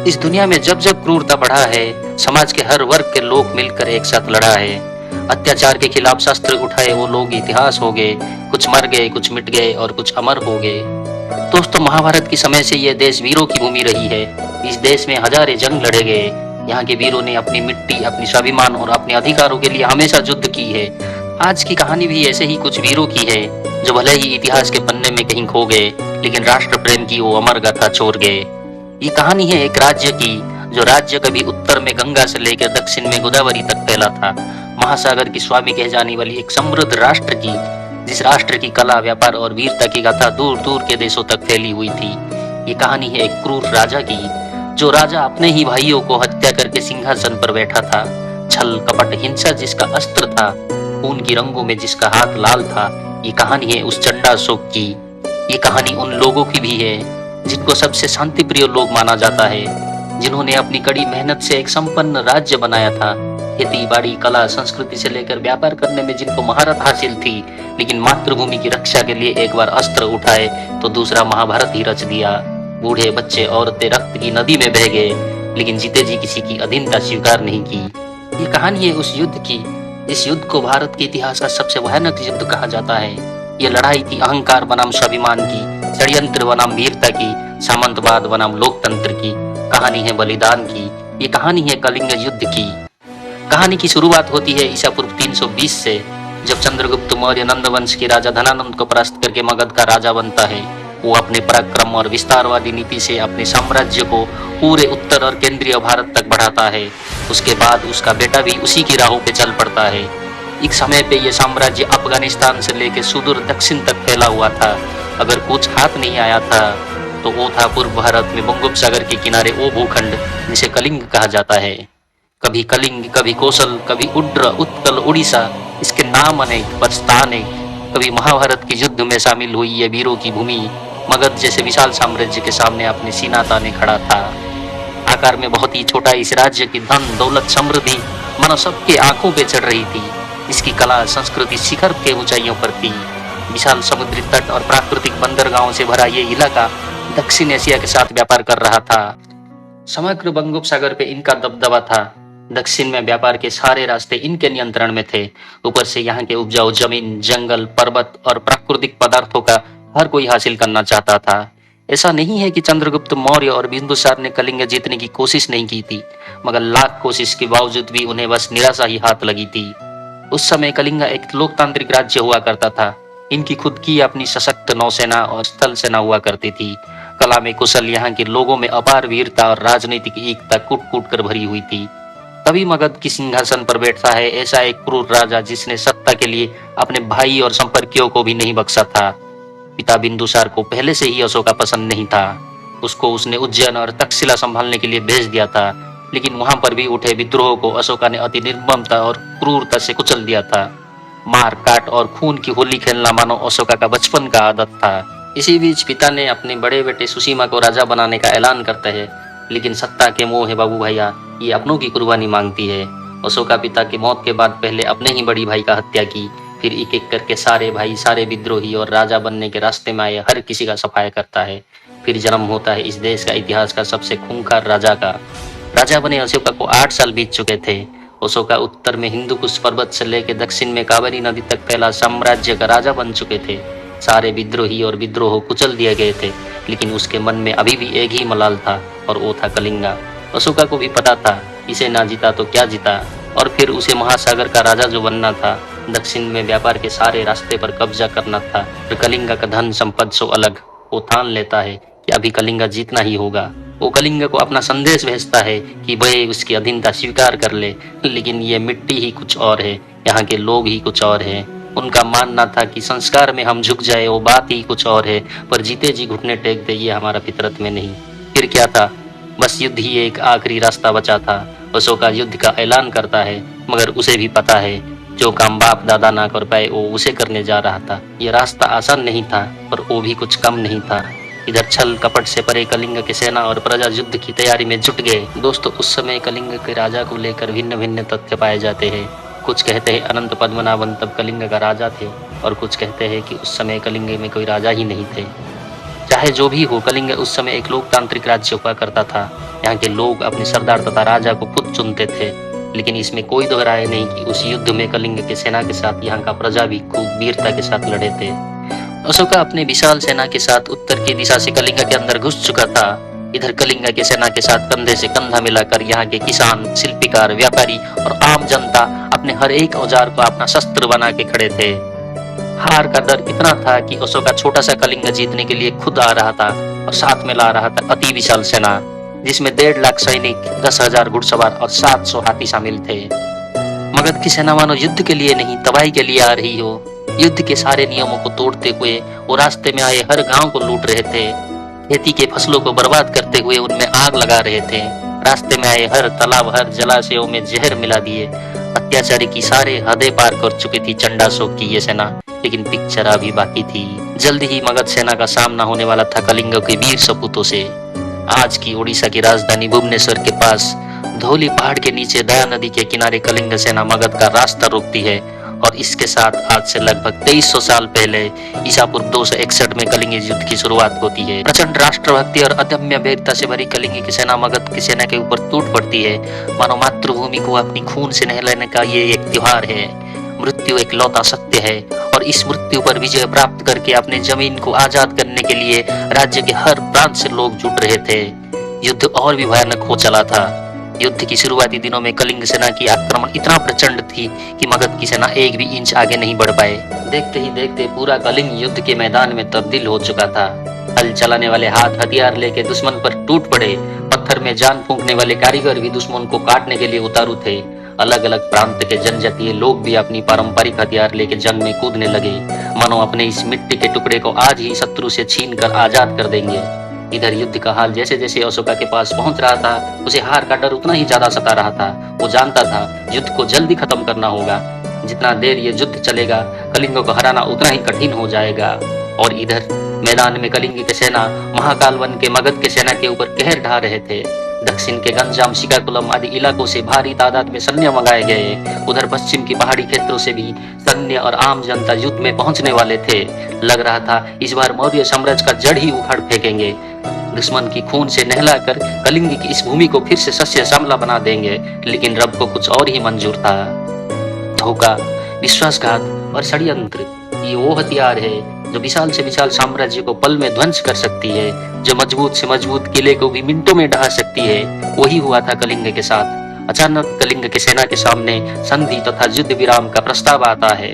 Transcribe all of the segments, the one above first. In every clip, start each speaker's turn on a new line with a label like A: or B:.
A: इस दुनिया में जब जब क्रूरता बढ़ा है, समाज के हर वर्ग के लोग मिलकर एक साथ लड़ा है। अत्याचार के खिलाफ शस्त्र उठाए वो लोग इतिहास हो गए, कुछ मर गए, कुछ मिट गए और कुछ अमर हो गए। दोस्तों, महाभारत के समय से यह देश वीरों की भूमि रही है। इस देश में हजारे जंग लड़े गए। यहाँ के वीरों ने अपनी मिट्टी, अपनी स्वाभिमान और अपने अधिकारों के लिए हमेशा युद्ध की है। आज की कहानी भी ऐसे ही कुछ वीरों की है, जो भले ही इतिहास के पन्ने में कहीं खो गए, लेकिन राष्ट्र प्रेम की वो अमर गाथा छोड़ गए। ये कहानी है एक राज्य की, जो राज्य कभी उत्तर में गंगा से लेकर दक्षिण में गोदावरी तक फैला था। महासागर की स्वामी कह जाने वाली एक समृद्ध राष्ट्र की, जिस राष्ट्र की कला, व्यापार और वीरता की गाथा दूर दूर के देशों तक फैली हुई थी। ये कहानी है एक क्रूर राजा की, जो राजा अपने ही भाइयों को हत्या करके सिंहासन पर बैठा था। छल कपट हिंसा जिसका अस्त्र था, खून की रंगों में जिसका हाथ लाल था। ये कहानी है उस चंडाशोक की। ये कहानी उन लोगों की भी है जिनको सबसे शांति प्रिय लोग माना जाता है, जिन्होंने अपनी कड़ी मेहनत से एक संपन्न राज्य बनाया था। खेती बाड़ी, कला, संस्कृति से लेकर व्यापार करने में जिनको महारत हासिल थी, लेकिन मातृभूमि की रक्षा के लिए एक बार अस्त्र उठाए तो दूसरा महाभारत ही रच दिया। बूढ़े, बच्चे, औरतें रक्त की नदी में बह गए, लेकिन जीते जी किसी की अधीनता स्वीकार नहीं की। ये कहानी है उस युद्ध की। इस युद्ध को भारत के इतिहास का सबसे भयानक युद्ध कहा जाता है। ये लड़ाई थी अहंकार बनाम स्वाभिमान की, षड्यंत्र बनाम वीरता की, सामंतवाद बनाम लोकतंत्र की। कहानी है बलिदान की। ये कहानी है कलिंग युद्ध की। कहानी की शुरुआत होती है ईसा पूर्व 320 से, जब चंद्रगुप्त मौर्य नंद वंश के राजा धनानंद को परास्त करके मगध का राजा बनता है। वो अपने पराक्रम और विस्तारवादी नीति से अपने साम्राज्य को पूरे उत्तर और केंद्रीय भारत तक बढ़ाता है। उसके बाद उसका बेटा भी उसी की राहों पे चल पड़ता है। एक समय पे ये साम्राज्य अफगानिस्तान से लेकर सुदूर दक्षिण तक फैला हुआ था। अगर कुछ हाथ नहीं आया था तो वो था पूर्व भारत में बंगोपसागर के किनारे वो भूखंड जिसे कलिंग कहा जाता है। कभी कलिंग, कभी कौशल, कभी उड्र, उत्कल, उड़ीसा, इसके नाम अनेक पर स्थान एक। कभी महाभारत के युद्ध में शामिल हुई ये वीरों की भूमि मगध जैसे विशाल साम्राज्य के सामने अपने सीना ताने खड़ा था। आकार में बहुत ही छोटा इस राज्य की धन दौलत समृद्धि मानो सबके आंखों पे चढ़ रही थी। इसकी कला संस्कृति शिखर के ऊंचाइयों पर थी। विशाल समुद्री तट और प्राकृतिक बंदरगाहों से भरा ये इलाका दक्षिण एशिया के साथ व्यापार कर रहा था। समग्र बंगोपसागर पे इनका दबदबा था। दक्षिण में व्यापार के सारे रास्ते इनके नियंत्रण में थे। ऊपर से यहाँ के उपजाऊ जमीन, जंगल, पर्वत और प्राकृतिक पदार्थों का हर कोई हासिल करना चाहता था। ऐसा नहीं है कि चंद्रगुप्त मौर्य और बिंदुसार ने कलिंग जीतने की कोशिश नहीं की थी, मगर लाख कोशिश के बावजूद भी उन्हें बस निराशा ही हाथ लगी थी। उस समय कलिंग एक लोकतांत्रिक राज्य हुआ करता था। इनकी खुद की अपनी सशक्त नौसेना और स्थल सेना हुआ करती थी। कला में कुशल यहाँ के लोगों में अपार वीरता और राजनीतिक एकता कूट कूट कर भरी हुई थी। तभी मगध की सिंहासन पर बैठता है ऐसा एक क्रूर राजा जिसने सत्ता के लिए अपने भाई और संपर्कियों को भी नहीं बख्शा था। पिता बिंदुसार को पहले से ही अशोका पसंद नहीं था। उसको उसने उज्जैन और तक्षशिला संभालने के लिए भेज दिया था, लेकिन वहां पर भी उठे विद्रोह को अशोका ने अति निर्ममता और क्रूरता से कुचल दिया था। मार काट और खून की होली खेलना मानो अशोका का बचपन का आदत था। इसी बीच पिता ने अपने बड़े बेटे सुसीमा को राजा बनाने का ऐलान करता है, लेकिन सत्ता के मोह है बाबू भैया, ये अपनों की कुर्बानी मांगती है। अशोका पिता की मौत के बाद पहले अपने ही बड़ी भाई का हत्या की, फिर एक एक करके सारे भाई, सारे विद्रोही और राजा बनने के रास्ते में आए हर किसी का सफाया करता है। फिर जन्म होता है इस देश का इतिहास का सबसे खूंखार राजा का। राजा बने अशोका को 8 साल बीत चुके थे। अशोका उत्तर में हिंदुकुश पर्वत से लेकर दक्षिण में कावेरी नदी तक फैला साम्राज्य का राजा बन चुके थे। सारे विद्रोही और विद्रोह कुचल दिए गए थे, लेकिन उसके मन में अभी भी एक ही मलाल था और वो था कलिंगा। अशोका को भी पता था इसे ना जीता तो क्या जीता, और फिर उसे महासागर का राजा जो बनना था, दक्षिण में व्यापार के सारे रास्ते पर कब्जा करना था। फिर कलिंगा का धन संपद सो अलग। वो ठान लेता है कि अभी कलिंगा जीतना ही होगा। वो कलिंगा को अपना संदेश भेजता है कि वह उसकी अधीनता स्वीकार कर ले, लेकिन ये मिट्टी ही कुछ और है, यहाँ के लोग ही कुछ और है। उनका मानना था कि संस्कार में हम झुक जाए वो बात ही कुछ और है, पर जीते जी घुटने टेक दे ये हमारा फितरत में नहीं। फिर क्या था, बस युद्ध ही एक आखिरी रास्ता बचा था। अशोका युद्ध का ऐलान करता है, मगर उसे भी पता है जो काम बाप दादा ना कर पाए वो उसे करने जा रहा था। ये रास्ता आसान नहीं था, पर वो भी कुछ कम नहीं था। इधर छल कपट से परे कलिंग की सेना और प्रजा युद्ध की तैयारी में जुट गए। दोस्तों, उस समय कलिंग के राजा को लेकर भिन्न भिन्न तथ्य पाए जाते हैं। कुछ कहते हैं अनंत पद्मनाभन तब कलिंग का राजा थे, और कुछ कहते हैं कि उस समय कलिंग में कोई राजा ही नहीं थे। चाहे जो भी हो, कलिंग उस समय एक लोकतांत्रिक राज्य हुआ करता था। यहाँ के लोग अपने सरदार तथा राजा को खुद चुनते थे। लेकिन इसमें कोई दो राय नहीं कि उस युद्ध में कलिंग के सेना के साथ यहाँ का प्रजा भी खूब वीरता के साथ लड़े थे। अशोका अपने विशाल सेना के साथ उत्तर की दिशा से कलिंग के अंदर घुस चुका था। इधर कलिंग के सेना के साथ कंधे से कंधा मिलाकर यहाँ के किसान, शिल्पीकार, व्यापारी और आम जनता अपने हर एक औजार को अपना शस्त्र बना के खड़े थे। हार का डर इतना था कि अशोका छोटा सा कलिंग जीतने के लिए खुद आ रहा था और साथ में ला रहा था अति विशाल सेना, जिसमें 1.5 लाख सैनिक, 10,000 घुड़सवार और 700 हाथी शामिल थे। मगध की सेना मानो युद्ध के लिए नहीं, तबाही के लिए आ रही हो। युद्ध के सारे नियमों को तोड़ते हुए वो रास्ते में आए हर गांव को लूट रहे थे। खेती के फसलों को बर्बाद करते हुए उनमें आग लगा रहे थे। रास्ते में आए हर तालाब, हर जलाशयों में जहर मिला दिए। अत्याचारी की सारे हदें पार कर चुकी थी चंडाशोक की ये सेना, लेकिन पिक्चर अभी बाकी थी। जल्द ही मगध सेना का सामना होने वाला था कलिंग के वीर सपूतों से। आज की उड़ीसा की राजधानी भुवनेश्वर के पास धौली पहाड़ के नीचे दया नदी के किनारे कलिंग सेना मगध का रास्ता रोकती है और इसके साथ आज से लगभग 2300 साल पहले ईसापुर 261 में कलिंग युद्ध की शुरुआत होती है। प्रचंड राष्ट्रभक्ति और अदम्य वीरता से भरी कलिंग की सेना मगध की सेना के ऊपर टूट पड़ती है। मानो मातृभूमि को अपनी खून से नहलाने का ये एक त्योहार है। मृत्यु एक लौता सत्य है और इस मृत्यु पर विजय प्राप्त करके अपने जमीन को आजाद करने के लिए राज्य के हर प्रांत से लोग जुट रहे थे। युद्ध और भी भयानक हो चला था। युद्ध की शुरुआती दिनों में कलिंग सेना की आक्रमण इतना प्रचंड थी कि मगध की सेना एक भी इंच आगे नहीं बढ़ पाए। देखते ही देखते पूरा कलिंग युद्ध के मैदान में तब्दील हो चुका था। हल चलाने वाले हाथ हथियार लेके दुश्मन पर टूट पड़े। पत्थर में जान फूंकने वाले कारीगर भी दुश्मन को काटने के लिए उतारू थे। अलग अलग प्रांत के जनजातीय लोग भी अपनी पारंपरिक हथियार लेके जंग में कूदने लगे, मानो अपने इस मिट्टी के टुकड़े को आज ही शत्रु से छीन कर आजाद कर देंगे। इधर युद्ध का हाल जैसे जैसे अशोका के पास पहुंच रहा था, उसे हार का डर उतना ही ज्यादा सता रहा था। वो जानता था युद्ध को जल्दी खत्म करना होगा। जितना देर ये युद्ध चलेगा, कलिंग को हराना उतना ही कठिन हो जाएगा। और इधर मैदान में कलिंग की सेना महाकाल वन के मगध के सेना के ऊपर कहर ढा रहे थे। दक्षिण के गंजाम, श्रीकाकुलम आदि इलाकों से भारी तादाद में सैन्य मंगाए गए। उधर पश्चिम की पहाड़ी क्षेत्रों से भी सैन्य और आम जनता युद्ध में पहुंचने वाले थे। लग रहा था इस बार मौर्य साम्राज्य का जड़ ही उखाड़ फेंकेंगे। दुश्मन की खून से नहलाकर कलिंग की इस भूमि को फिर से सस्य श्यामला बना देंगे। लेकिन रब को कुछ और ही मंजूर था। धोखा, विश्वासघात और षड्यंत्र, ये वो हथियार है जो विशाल से विशाल साम्राज्य को पल में ध्वंस कर सकती है, जो मजबूत से मजबूत किले को भी मिनटों में ढहा सकती है। वही हुआ था कलिंग के साथ। अचानक कलिंग की सेना के सामने संधि तथा युद्ध विराम का प्रस्ताव आता है।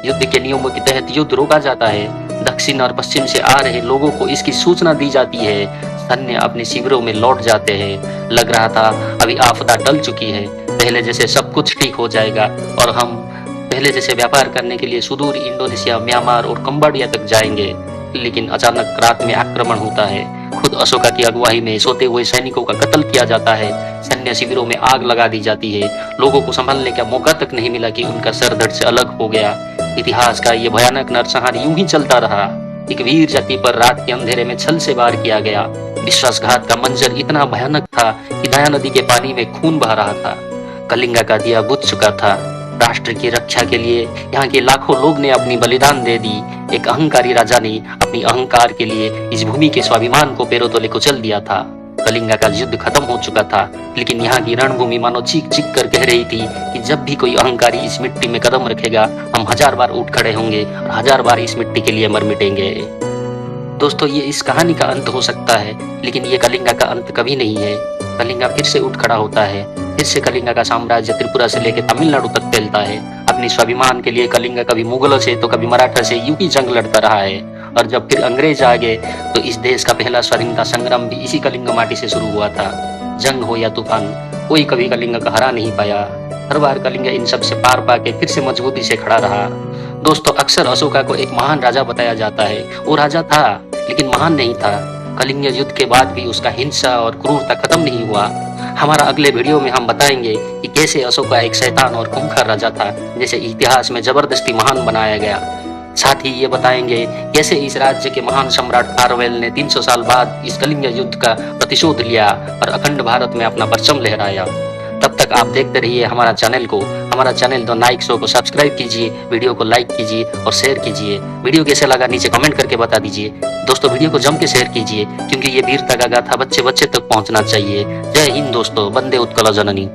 A: युद्ध के नियमों के तहत युद्ध रोका जाता है। दक्षिण और पश्चिम से आ रहे लोगों को इसकी सूचना दी जाती है। सैन्य अपने शिविरों में लौट जाते हैं। लग रहा था अभी आपदा टल चुकी है, पहले जैसे सब कुछ ठीक हो जाएगा और हम पहले जैसे व्यापार करने के लिए सुदूर इंडोनेशिया, म्यांमार और कंबोडिया तक जाएंगे। लेकिन अचानक रात में आक्रमण होता है। खुद अशोका की अगुवाई में सोते हुए सैनिकों का कत्ल किया जाता है। सैन्य शिविरों में आग लगा दी जाती है। लोगों को संभालने का मौका तक नहीं मिला कि उनका सर धड़ से अलग हो गया। इतिहास का ये भयानक नरसंहार यूं ही चलता रहा। एक वीर जाति पर रात के अंधेरे में छल से वार किया गया। विश्वासघात का मंजर इतना भयानक था कि दया नदी के पानी में खून बह रहा था। कलिंगा का दिया बुझ चुका था। राष्ट्र की रक्षा के लिए यहाँ के लाखों लोग ने अपनी बलिदान दे दी। एक अहंकारी राजा ने अपनी अहंकार के लिए इस भूमि के स्वाभिमान को पैरों तले कुचल दिया था। कलिंगा का युद्ध खत्म हो चुका था, लेकिन यहाँ की रणभूमि मानो चीख चीख कर कह रही थी कि जब भी कोई अहंकारी इस मिट्टी में कदम रखेगा, हम 1000 बार उठ खड़े होंगे और 1000 बार इस मिट्टी के लिए मर मिटेंगे। दोस्तों, ये इस कहानी का अंत हो सकता है, लेकिन ये कलिंगा का अंत कभी नहीं है। कलिंगा फिर से उठ खड़ा होता है। फिर से कलिंगा का साम्राज्य त्रिपुरा से लेकर तमिलनाडु तक फैलता है। अपनी स्वाभिमान के लिए कलिंगा कभी मुगलों से तो कभी मराठा से यूं ही जंग लड़ता रहा है। और जब फिर अंग्रेज आ गए तो इस देश का पहला स्वाधीनता संग्राम भी इसी कलिंग माटी से शुरू हुआ था। जंग हो या तूफान, कोई कभी कलिंग को हरा नहीं पाया। हर बार कलिंग इन सब से पार पाके फिर से मजबूती से खड़ा रहा। दोस्तों, अक्सर अशोका को एक महान राजा बताया जाता है। वो राजा था, लेकिन महान नहीं था। कलिंग युद्ध के बाद भी उसका हिंसा और क्रूरता खत्म नहीं हुआ। हमारा अगले वीडियो में हम बताएंगे कि कैसे अशोका एक शैतान और खूंखार राजा था, जैसे इतिहास में जबरदस्ती महान बनाया गया। साथ ही ये बताएंगे कैसे इस राज्य के महान सम्राट खारवेल ने 300 साल बाद इस कलिंग युद्ध का प्रतिशोध लिया और अखंड भारत में अपना परचम लहराया। तब तक आप देखते रहिए हमारा चैनल को। हमारा चैनल द नाइक शो को सब्सक्राइब कीजिए, वीडियो को लाइक कीजिए और शेयर कीजिए। वीडियो कैसे लगा नीचे कमेंट करके बता दीजिए। दोस्तों वीडियो को जम के शेयर कीजिए, क्योंकि ये वीरता का गाथा बच्चे बच्चे तक पहुंचना चाहिए। जय हिंद दोस्तों, वंदे उत्कल जननी।